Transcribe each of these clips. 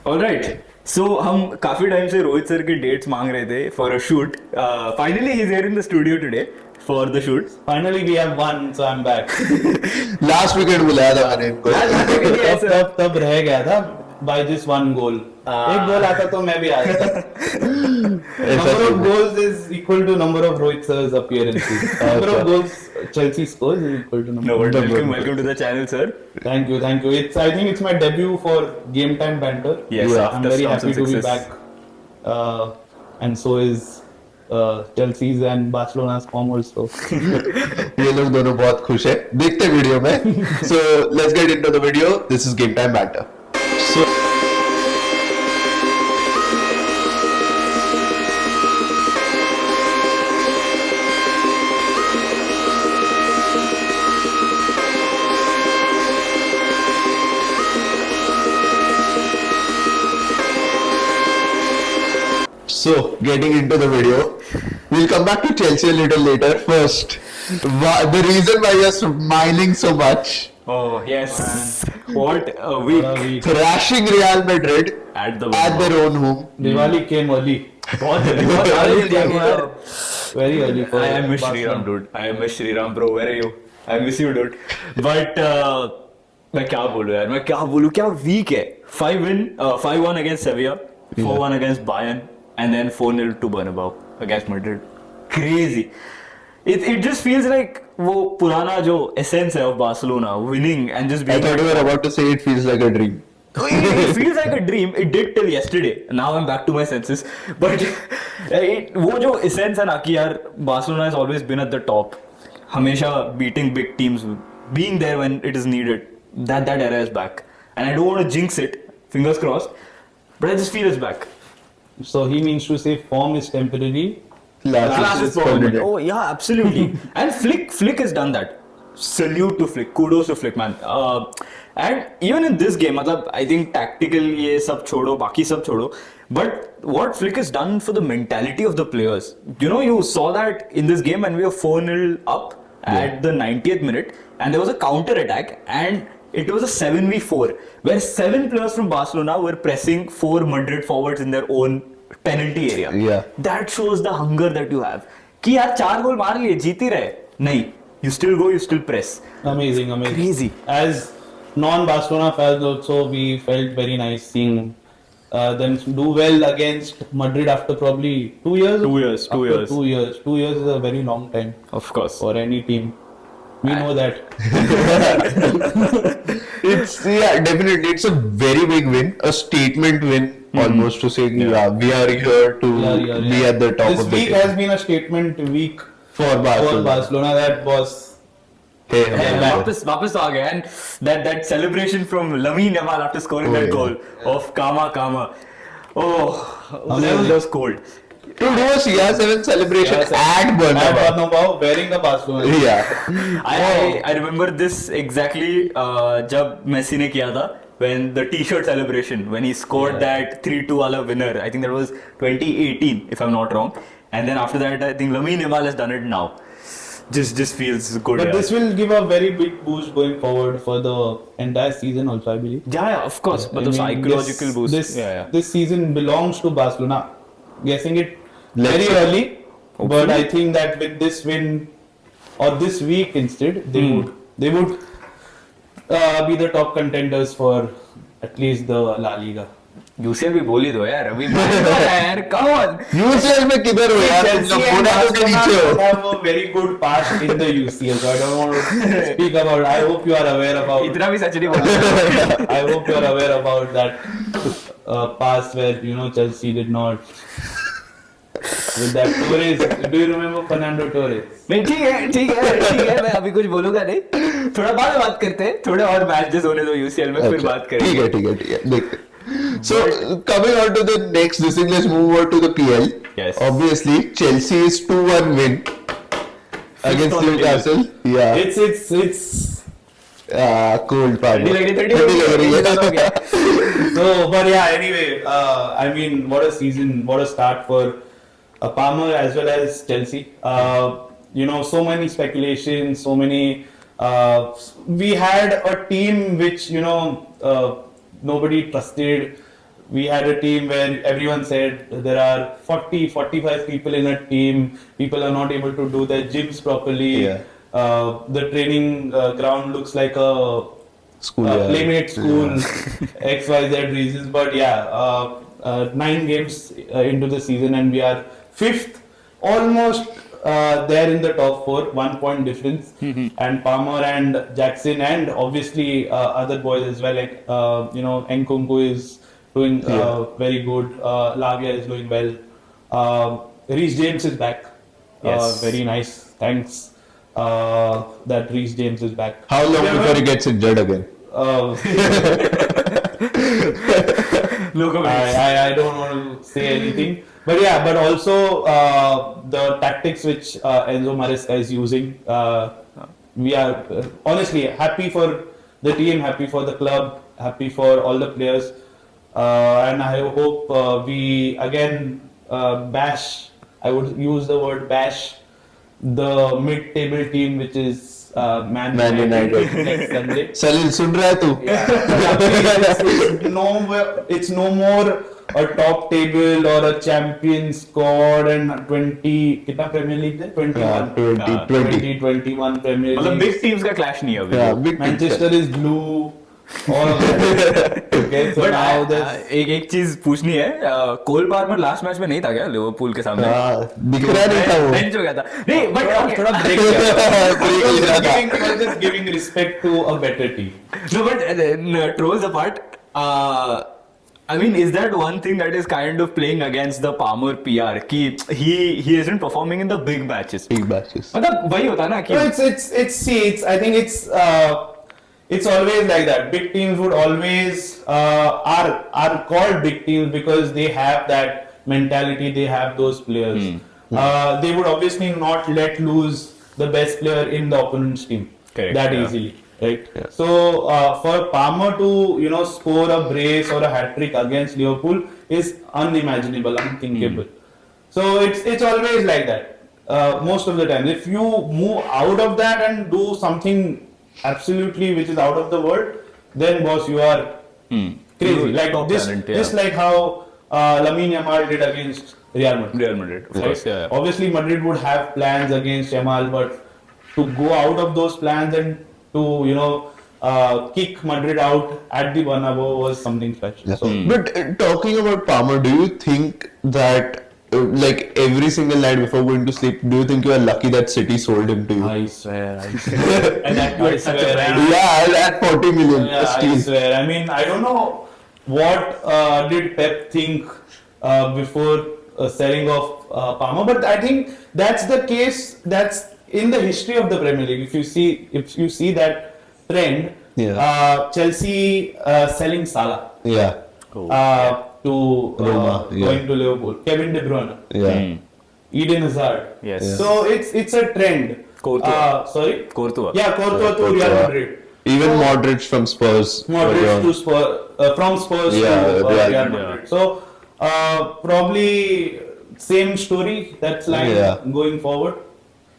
Alright. So हम काफी time से रोहित सर की डेट्स मांग रहे थे for a shoot. Finally he's here in the studio today for the shoot. Finally we have won, so I'm back. Last weekend बुलाया था मैंने इनको तब रह गया था by this one goal. एक गोल आता तो मैं भी आ जाता. Number of goals is equal to number of Rohit sir's appearances. Number of goals Chelsea scores is equal to number. No, welcome to the channel, sir. Thank you. I think it's my debut for GameTime Banter. Yes, I'm after very some happy to be success. back. And so is Chelsea's and Barcelona's form also. ये लोग दोनों बहुत खुश है देखते video में so let's get into the video. This is Game Time Banter. So So, getting into the video, we'll come back to Chelsea a little later. First, the reason why you're smiling so much, Oh yes. What a week thrashing Real Madrid at their own home. Diwali came early. बहुत early दिया यार. Very early for I miss Barcelona. Shriram, dude. I miss Shriram, bro. Where are you? I miss you, dude. But मैं क्या बोलूँ यार? मैं क्या बोलूँ? क्या week है? 5-1 against Sevilla, 4-1 against Bayern, and then 4-0 to Bernabeu against Madrid. Crazy. It just feels like वो पुराना जो essence है of Barcelona, winning and just I being. thought you were about to say it feels like a dream. It feels like a dream. It did till yesterday. Now I'm back to my senses. But वो जो essence है ना कि यार Barcelona has always been at the top. हमेशा beating big teams, being there when it is needed. That era is back. And I don't want to jinx it. Fingers crossed. But I just feel it's back. So he means to say form is temporary. Class is permanent. permanent. Oh yeah, absolutely. And Flick has done that. Salute to Flick. Kudos to Flick, man. And even in this game, मतलब I think tactical ये सब छोड़ो, बाकी सब छोड़ो. But what Flick has done for the mentality of the players, you saw that in this game when we were 4-0 up at the 90th minute, and there was a counter attack, and it was a 7v4 where 7 players from Barcelona were pressing 4 Madrid forwards in their own penalty area. Yeah. That shows the hunger that you have. कि यार 4 गोल मार लिए, जीत ही रहे. नहीं. You still go, you still press. Amazing. Crazy. As non-Barcelona fans also, we felt very nice seeing them do well against Madrid after probably 2 years. 2 years. 2 years. 2 years. 2 years is a very long time Of course. for any team. We know that. It's definitely it's a very big win, a statement win almost to say we are here to be at the top This of the week table. has been a statement week For Barcelona. That was Hey, वापस आ गया. And that celebration from Lamine Yamal after scoring that goal of Kama. Oh, that was cold. to do a CR7 celebration at At Bernabeu. Bernabeu wearing the Barcelona. Yeah. I remember this exactly जब Messi ने किया था when the t-shirt celebration when he scored that 3-2 wala winner. I think that was 2018 if I'm not wrong. And then after that I think Lamine Yamal has done it now. Just feels good. But yeah. this will give a very big boost going forward for the entire season also, I believe. Yeah, of course. But the psychological boost. This season belongs to Barcelona. Guessing it very early, Hopefully. but I think that with this win or this week instead, they would be the top contenders for at least the La Liga. UCL भी बोल ही दो यार अभी यार come on. UCL में किधर हो यार? Chelsea तुम and मोनाको के नीचे Barcelona हो. have a very good past in the UCL, so I don't want to speak about. I hope you are aware about. इतना भी सच नहीं बोल. I hope you are aware about that past where Chelsea did not. With that Torres, do you remember Fernando Torres? नहीं ठीक है मैं अभी कुछ बोलूंगा नहीं. थोड़ा बाद में बात करते हैं. थोड़े और मैचेस होने दो UCL में फिर बात करेंगे. ठीक है देखते. So coming on to the next this thing, let's move over to the PL. Yes. Obviously, Chelsea is 2-1 win against on the Newcastle. Yeah. It's Cold power. 30 लग रही है. so, but yeah. Anyway, I mean, what a season! What a start for Palmer as well as Chelsea. So many speculations, so many. We had a team which nobody trusted. we had a team where everyone said there are 40, 45 people in a team. People are not able to do their gyms properly. Yeah. The training ground looks like a School, playmate school, XYZ reasons. But yeah, 9 games into the season and we are 5th, almost there in the top 4, 1 point difference. And Palmer and Jackson and obviously other boys as well, like Nkunku is doing very good. Lavia is doing well. Reece James is back. Yes. Very nice. Thanks. That Reece James is back. How long before he gets injured again? I don't want to say anything, but yeah, but also the tactics which Enzo Maresca is using, we are honestly happy for the team, happy for the club, happy for all the players, and I hope we again bash. I would use the word bash the mid-table team, which is Man United next Sunday. Salil, सुन रहा है तू? It's no more a top table or a champion squad and 20 कितना Premier League है? 21. 21 Premier मतलब League. big teams का clash नहीं है अभी. Yeah, big Manchester is blue. All of that. Okay, so But now there's एक चीज पूछनी है. कोल पार्मर लास्ट मैच में नहीं था क्या लिवरपूल के सामने? दिख रहा नहीं था वो. बेंच हो गया था. नहीं, but थोड़ा break I was just giving respect to a better team. No, but trolls apart, I mean, is that one thing that is kind of playing against the Palmer PR? कि he isn't performing in the big matches. Big matches. मतलब वही होता है ना कि It's I think it's always like that. Big teams would always are called big teams because they have that mentality, they have those players. They would obviously not let loose the best player in the opponent's team that easily, right? Yeah. So for Palmer to score a brace or a hat trick against Liverpool is unimaginable, unthinkable. So it's always like that most of the time. If you move out of that and do something absolutely which is out of the world, then boss, you are crazy. Like this, talent, just like how Lamine Yamal did against Real Madrid. of course, yeah. Obviously, Madrid would have plans against Yamal, but to go out of those plans and to kick Madrid out at the Bernabeu was something special. Yeah. So, But talking about Palmer, do you think that like every single night before going to sleep, do you think you are lucky that City sold him to you? I swear. And that was such a Yeah, at 40 million. Yeah, I still. swear. I mean, I don't know what did Pep think before selling off Palmer, but I think that's the case. That's in the history of the Premier League. If you see that trend, Chelsea selling Salah. Yeah. To Roma, going to Liverpool, Kevin De Bruyne, Yeah. Eden Hazard. Yes. Yeah. So it's a trend. Courtois. Sorry. Courtois. Yeah, Courtois to Real Madrid. Even Modric from Spurs. Modric to Spurs, from Spurs to Real Madrid. So probably same story. That's going forward.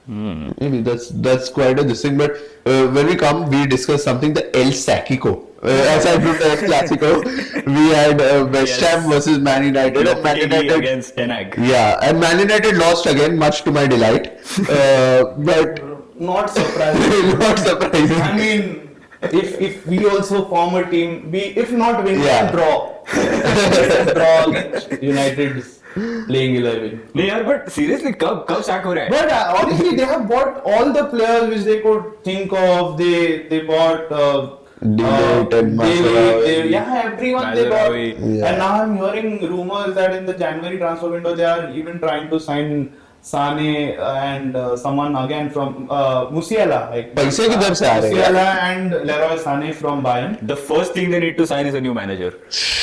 Maybe that's quite a thing. But when we discuss something, the El Sacico. Aside from the El Clasico, we had West Ham versus Man United. And Man United against Ten Hag. Yeah, and Man United lost again, much to my delight. But Not surprising. not surprising. I mean, if we also form a team, if not win, draw. Draw against United's playing 11. नहीं यार, but seriously, कब sack हो रहा है? But honestly, they have bought all the players which they could think of. They bought. Delight and Mazraoui. Everyone they bought. Mazraoui. And now I'm hearing rumors that in the January transfer window they are even trying to sign Sane and someone again from Musiala. Like पैसे किधर से आ रहे हैं? Musiala and Leroy Sane from Bayern. The first thing they need to sign is a new manager.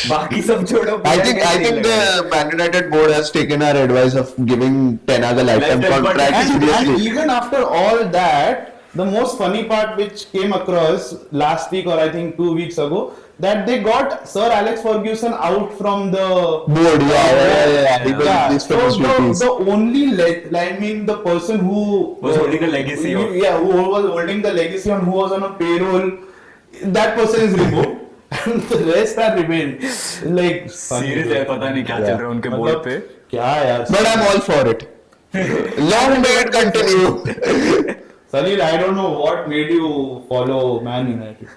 बाकी सब छोड़ो. I think the Man United board has taken our advice of giving Ten Hag a lifetime contract And seriously. even after all that, the most funny part which came across last week or I think 2 weeks ago, that they got Sir Alex Ferguson out from the Board, Because the only, the person who was holding the legacy of. who was holding the legacy and who was on a payroll, that person is removed. and the rest are remained. Like serious है, पता नहीं क्या चल रहा है उनके board पे. क्या यार. But I'm all for it. Long may it continue. Salil, I don't know what made you follow Man United.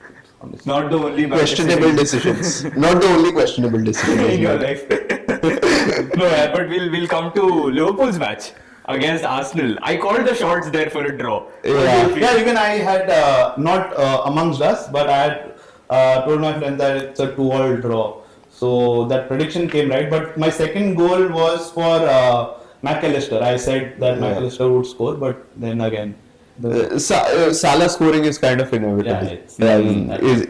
Honestly. Not the only Questionable decisions. Not the only questionable decision in your life. No, but we'll come to Liverpool's match against Arsenal. I called the shots there for a draw. Yeah, even I had not amongst us, but I had told my friend that it's a 2-2 draw. So that prediction came right. But my second goal was for McAllister. I said that McAllister would score, but then again. Salah scoring is kind of inevitable.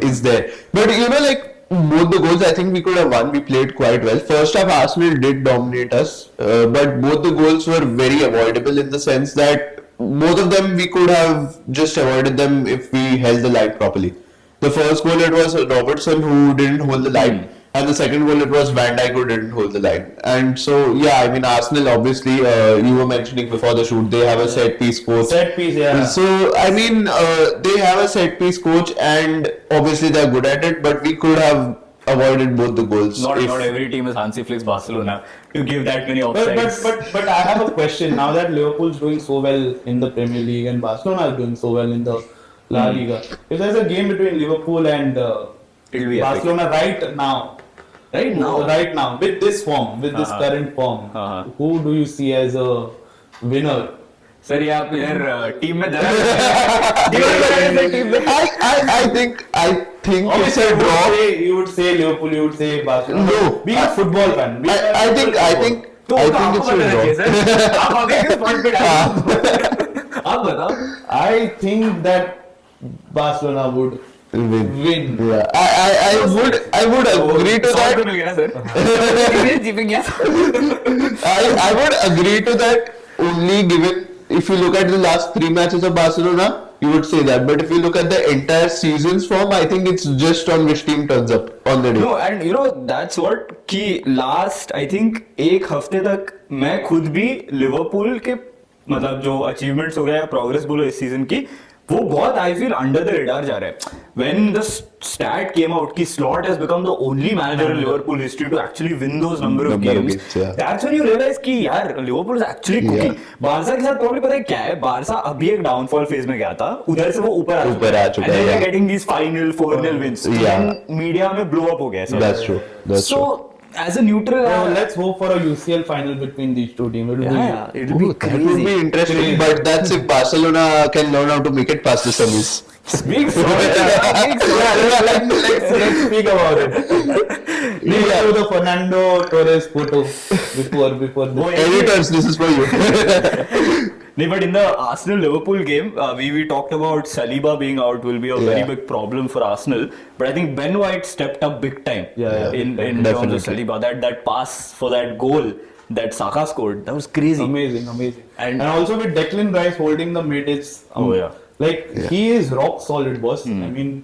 Is there. But like both the goals, I think we could have won. We played quite well. First half, Arsenal did dominate us, but both the goals were very avoidable in the sense that both of them we could have just avoided them if we held the line properly. The first goal, it was Robertson who didn't hold the line. And the second goal, it was Van Dijk who didn't hold the line. And so, I mean, Arsenal, obviously, you were mentioning before the shoot, they have a set-piece coach. Set-piece, yeah. So, I mean, they have a set-piece coach and obviously they're good at it, but we could have avoided both the goals. Not every team is Hansi Flick's Barcelona to give that many offsides. But I have a question. Now that Liverpool's doing so well in the Premier League and Barcelona is doing so well in the La Liga, if there's a game between Liverpool and Barcelona right now, with this form, with this current form, who do you see as a winner? Sir, आप यार team में I think it's a draw. You would say Liverpool, you would say Barcelona. No, being a football fan. I think it's a draw. आप आगे किस point पे डालें? आप बताओ. I think that Barcelona would win. Yeah, I would agree to that. I would agree to that only given if you look at the last 3 matches of Barcelona, you would say that. But if you look at the entire season's form, I think it's just on which team turns up on the day. No, and that's what कि last I think एक हफ्ते तक मैं खुद भी Liverpool के मतलब जो अचीवमेंट्स हो गए या प्रोग्रेस बोलो इस सीजन की वो बहुत I feel under the radar जा रहा है. When the stat came out कि Slot has become the only manager in Liverpool history to actually win those number of games. That's when you realize कि यार Liverpool is actually cooking. Barça के साथ problem पता है क्या है? Barça अभी एक डाउनफॉल फेज में गया था. उधर से वो ऊपर आ चुका है. And they're getting these 5-0, 4-0 wins. Media में blow up हो गया. That's true. So as a neutral, let's hope for a UCL final between these two teams. It'll be crazy. It would be interesting, but that's if Barcelona can learn how to make it past the semis. Let's speak about it. Let's show the Fernando Torres photo before this. Editors, this is for you. No, but in the Arsenal-Liverpool game, we talked about Saliba being out will be a very big problem for Arsenal. But I think Ben White stepped up big time in terms of Saliba. That pass for that goal that Saka scored, that was crazy. Amazing. And also with Declan Rice holding the mid, it's he is rock solid, boss. I mean,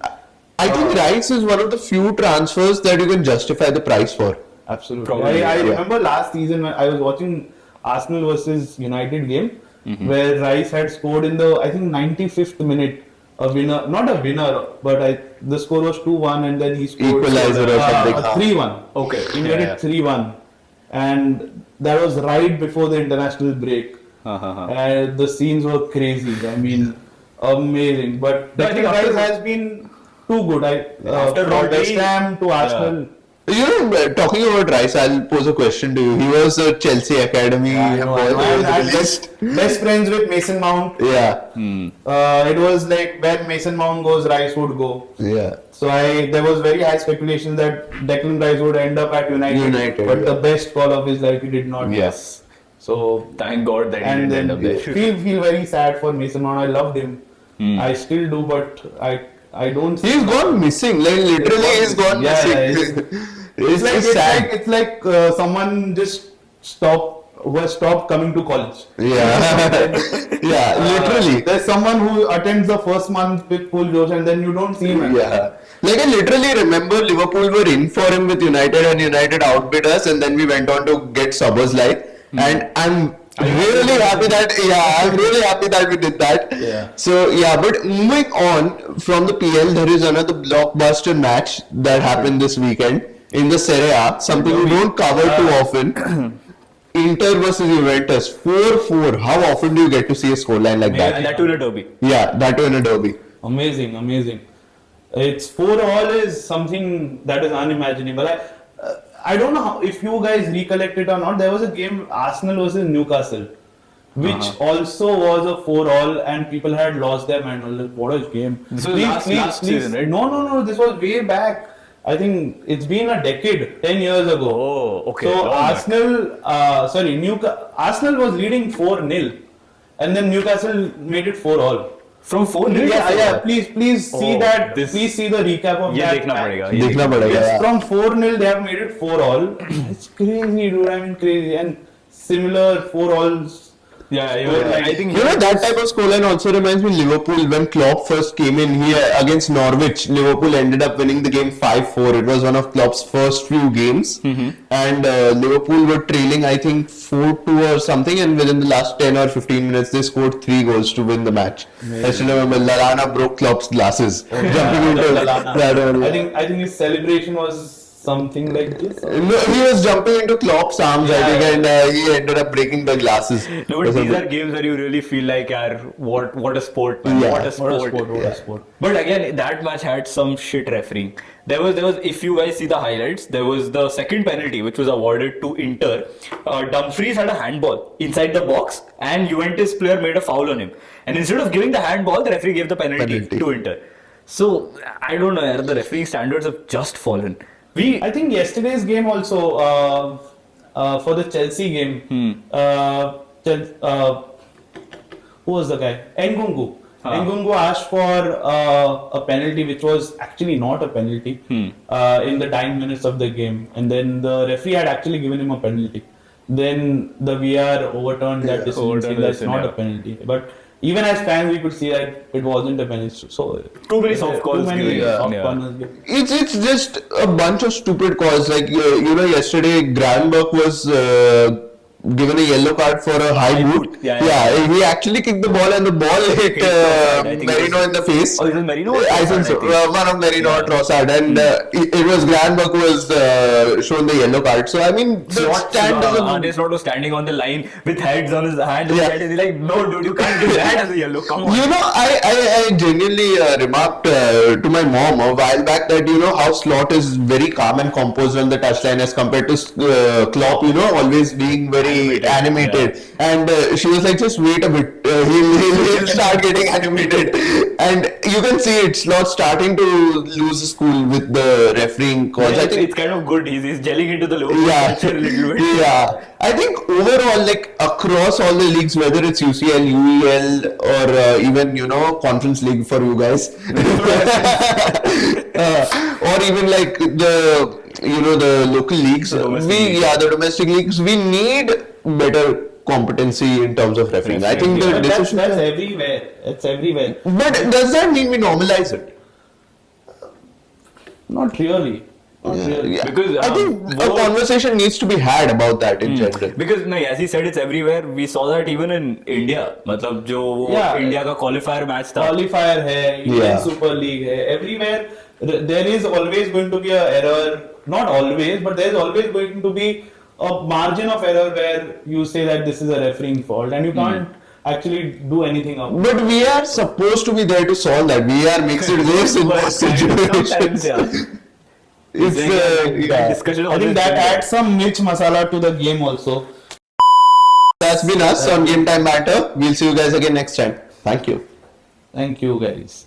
I think Rice is one of the few transfers that you can justify the price for. Absolutely. I remember last season when I was watching Arsenal versus United game. Where Rice had scored in the, I think, 95th minute, a winner, not a winner, but the score was 2-1 and then he scored equalizer or something. 3-1. Okay. He made it 3-1. And that was right before the international break. And the scenes were crazy. I mean, amazing. But Declan Rice has been too good. From West Ham to Arsenal. Talking about Rice, I'll pose a question to you. He was a Chelsea academy. Best friends with Mason Mount. It was like where Mason Mount goes, Rice would go. So there was very high speculation that Declan Rice would end up at United. But the best call of his life, he did not. So thank God that he didn't end up there. Feel very sad for Mason Mount. I loved him. I still do, but I don't. He's gone missing. Like literally, he's gone missing. It's like someone just stopped coming to college. Literally. There's someone who attends the first month with full josh and then you don't see him. Like I literally remember Liverpool were in for him with United and United outbid us and then we went on to get Szoboszlai. And Really happy that, I'm really happy that we did that. Yeah. So, but moving on from the PL, there is another blockbuster match that happened this weekend in the Serie A, something we don't cover too often. Inter versus Juventus, 4-4. How often do you get to see a scoreline like And that? that too in a derby. Yeah, that too in a derby. Amazing. It's 4-all is something that is unimaginable. I don't know if you guys recollect it or not. There was a game, Arsenal versus Newcastle, which also was a 4-all, and people had lost their mind. I was like, what a game! This was last season, right? No. This was way back. I think it's been a decade, 10 years ago. Oh, okay. So Arsenal was leading 4-0, and then Newcastle made it 4-all. From 4-0. Yeah. Please see that. Please see the recap of that. देखना पड़ेगा. देखना पड़ेगा. Yes, Yeah. from 4-0 they have made it 4-all. It's crazy, dude. I mean, crazy. And similar 4-alls. Yeah, I think That type of scoreline also reminds me Liverpool when Klopp first came in here against Norwich. Liverpool ended up winning the game 5-4. It was one of Klopp's first few games, and Liverpool were trailing, I think 4-2 or something, and within the last 10 or 15 minutes they scored 3 goals to win the match. I still remember Lallana broke Klopp's glasses jumping into that. I think his celebration was something like this. No, he was jumping into Klopp's arms, I think, and he ended up breaking the glasses. No, but these are games where you really feel like, what a sport, man. Yeah. What a sport. But again, that match had some shit refereeing. There was, if you guys see the highlights, there was the second penalty which was awarded to Inter. Dumfries had a handball inside the box, and Juventus player made a foul on him. And instead of giving the handball, the referee gave the penalty to Inter. So I don't know, the refereeing standards have just fallen. I think yesterday's game also, for the Chelsea game, who was the guy? Nkunku. Nkunku asked for a penalty which was actually not a penalty in the dying minutes of the game, and then the referee had actually given him a penalty. Then the VR overturned that decision, saying that's not a penalty. But even as fans, we could see that it wasn't a penalty. So too many soft calls. Corners. It's just a bunch of stupid calls. Like yesterday Granberg was given a yellow card for a high boot. Yeah. He actually kicked the ball and the ball hit Merino in the face. Oh, is it Merino? I think so. One of Merino or Trossard, and it was Granberg who was shown the yellow card. So I mean, Andre Slot was standing on the line with heads on his hand. And he's like, no, dude, you can't do that as a yellow. Come on. I genuinely remarked to my mom a while back that how Slot is very calm and composed on the touchline as compared to Klopp. Always being very animated. And she was like, just wait a bit, he'll start getting animated. And you can see it's not starting to lose his cool with the refereing calls. I think it's kind of good. He's gelling into the Liverpool culture a little bit. Yeah, I think overall, like across all the leagues, whether it's UCL, UEL, or even Conference League for you guys, or even like the local leagues, the domestic leagues, we need better competency in terms of refereeing. I think that's everywhere. It's everywhere. But does that mean we normalize it? Not really. Yeah. Because I think a conversation needs to be had about that in general. Because as he said, it's everywhere. We saw that even in India. मतलब जो India का qualifier match था. Qualifier है, Indian Super League है. Everywhere there is always going to be an error. Not always, but there is always going to be a margin of error where you say that this is a refereeing fault, and you can't actually do anything about it. But we are supposed to be there to solve that. VR makes it worse in most situations. Discussion. I think that adds some niche masala to the game also. That's been us on Game Time Banter. We'll see you guys again next time. Thank you. Thank you, guys.